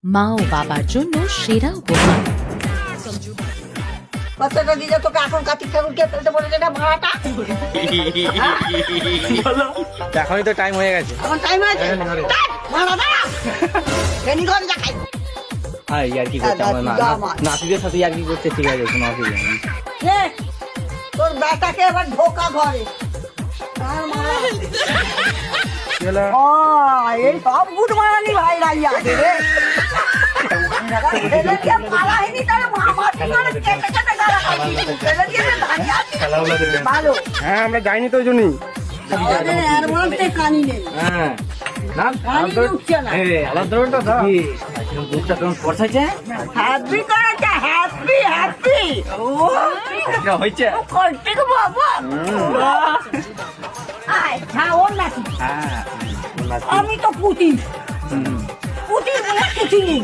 মা ও বাবার জন্য সেরা উপহার। বাচ্চাটা দিলে তোকে এখন কার্তিক ঠাকুরকে ফেলতে বলেছে না ভাড়াটা। এখনই তো টাইম হয়ে গেছে। এখন টাইম আছে ভাড়া দাঁড়া ট্রেনিং করে দেখাই। আর ইয়ার কি করতে আমার নাতিদের সাথে ইয়ার কি করতে, ঠিক আছে কোনো অসুবিধা নেই। নে তোর বেটাকে এবার ঢোকা ঘরে। তার মারা এই সব গুড মারানি ভাই রাইয়া আছে রে। ছেলেকে পালাইনি তাহলে মামাটি মানে কেটে কেটে গালা খাচ্ছি। ছেলে দিয়ে দাঁড়িয়ে আছি। ভালো হ্যাঁ আমরা যাইনি তো ওই জন্যই। আমাদের অ্যাডভান্সে কানি নেই। হ্যাঁ না কানি উঠছে না। আলাদা ধরনটা দাও। দুধটা কেমন পড়ছাইছে? হ্যাপি করেছে হ্যাপি হ্যাপি। ও এটা হইছে? কর্তিক বাবা আয় হ্যাঁ ওর নাকি। হ্যাঁ আমি তো পুতি পুতি বলে কিছু নেই।